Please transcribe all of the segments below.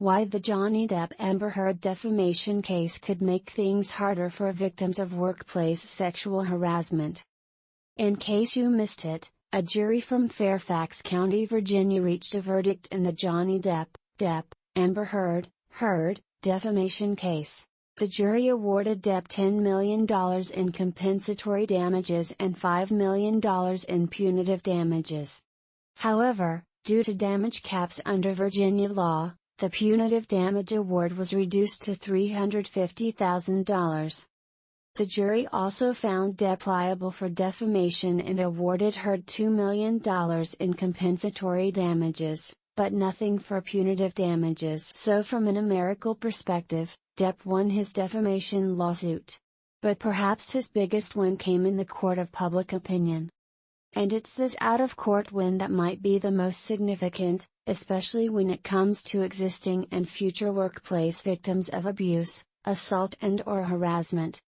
Why the Johnny Depp Amber Heard defamation case could make things harder for victims of workplace sexual harassment. In case you missed it, a jury from Fairfax County, Virginia reached a verdict in the Johnny Depp, Amber Heard defamation case. The jury awarded Depp $10 million in compensatory damages and $5 million in punitive damages. However, due to damage caps under Virginia law, the punitive damage award was reduced to $350,000. The jury also found Depp liable for defamation and awarded Heard $2 million in compensatory damages, but nothing for punitive damages. So from an numerical perspective, Depp won his defamation lawsuit. But perhaps his biggest win came in the court of public opinion. And it's this out-of-court win that might be the most significant, especially when it comes to existing and future workplace victims of abuse, assault and/or harassment.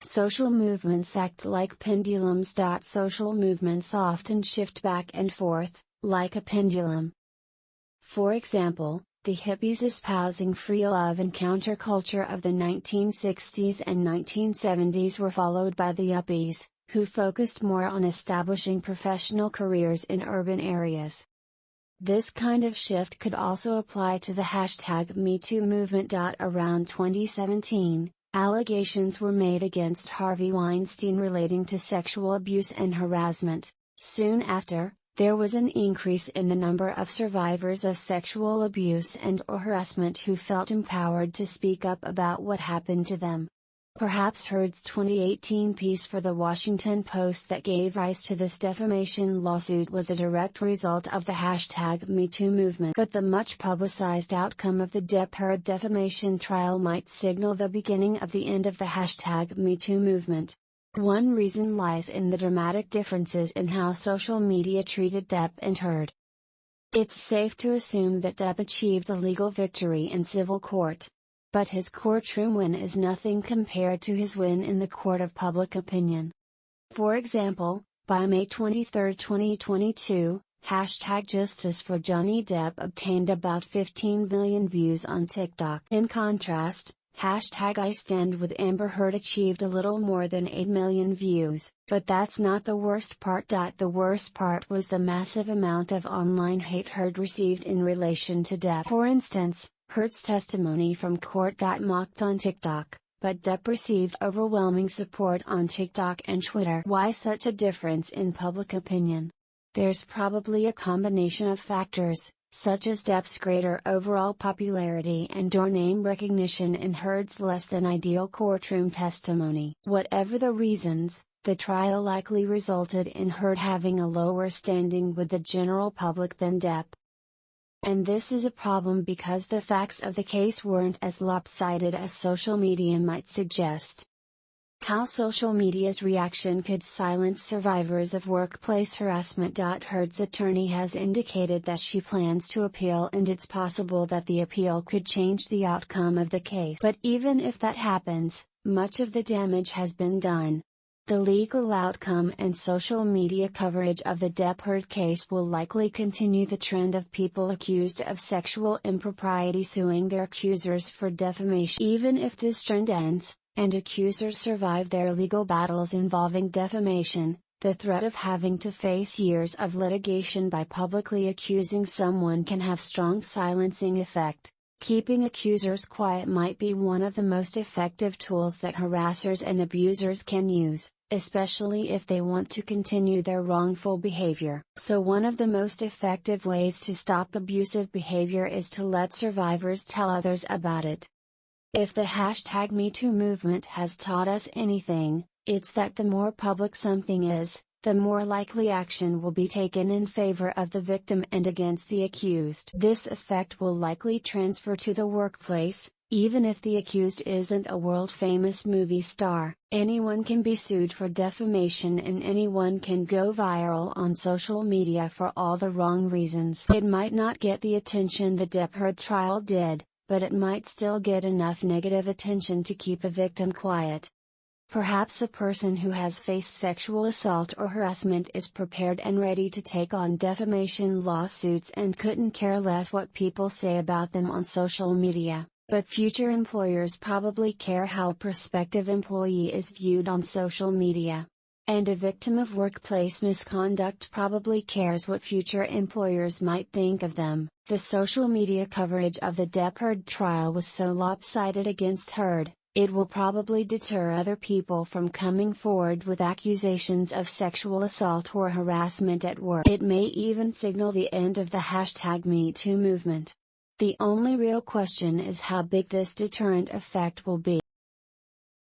Social movements act like pendulums. Social movements often shift back and forth, like a pendulum. For example, the hippies espousing free love and counterculture of the 1960s and 1970s were followed by the yuppies, who focused more on establishing professional careers in urban areas. This kind of shift could also apply to the #MeToo movement. Around 2017, allegations were made against Harvey Weinstein relating to sexual abuse and harassment. Soon after, there was an increase in the number of survivors of sexual abuse and/or harassment who felt empowered to speak up about what happened to them. Perhaps Heard's 2018 piece for The Washington Post that gave rise to this defamation lawsuit was a direct result of the #MeToo movement. But the much publicized outcome of the Depp-Heard defamation trial might signal the beginning of the end of the #MeToo movement. One reason lies in the dramatic differences in how social media treated Depp and Heard. It's safe to assume that Depp achieved a legal victory in civil court. But his courtroom win is nothing compared to his win in the court of public opinion. For example, by May 23, 2022, #Justice for Johnny Depp obtained about 15 million views on TikTok. In contrast, #I Stand With Amber Heard achieved a little more than 8 million views. But that's not the worst part. The worst part was the massive amount of online hate Heard received in relation to Depp. For instance, Heard's testimony from court got mocked on TikTok, but Depp received overwhelming support on TikTok and Twitter. Why such a difference in public opinion? There's probably a combination of factors, such as Depp's greater overall popularity and/or name recognition and Heard's less than ideal courtroom testimony. Whatever the reasons, the trial likely resulted in Heard having a lower standing with the general public than Depp. And this is a problem because the facts of the case weren't as lopsided as social media might suggest. How social media's reaction could silence survivors of workplace harassment. Heard's attorney has indicated that she plans to appeal, and it's possible that the appeal could change the outcome of the case. But even if that happens, much of the damage has been done. The legal outcome and social media coverage of the Depp-Heard case will likely continue the trend of people accused of sexual impropriety suing their accusers for defamation. Even if this trend ends, and accusers survive their legal battles involving defamation, the threat of having to face years of litigation by publicly accusing someone can have strong silencing effect. Keeping accusers quiet might be one of the most effective tools that harassers and abusers can use, especially if they want to continue their wrongful behavior. So one of the most effective ways to stop abusive behavior is to let survivors tell others about it. If the #MeToo movement has taught us anything, it's that the more public something is, the more likely action will be taken in favor of the victim and against the accused. This effect will likely transfer to the workplace. Even if the accused isn't a world-famous movie star, anyone can be sued for defamation and anyone can go viral on social media for all the wrong reasons. It might not get the attention the Depp-Heard trial did, but it might still get enough negative attention to keep a victim quiet. Perhaps a person who has faced sexual assault or harassment is prepared and ready to take on defamation lawsuits and couldn't care less what people say about them on social media, but future employers probably care how a prospective employee is viewed on social media. And a victim of workplace misconduct probably cares what future employers might think of them. The social media coverage of the Depp Heard trial was so lopsided against Heard, it will probably deter other people from coming forward with accusations of sexual assault or harassment at work. It may even signal the end of the #MeToo movement. The only real question is how big this deterrent effect will be.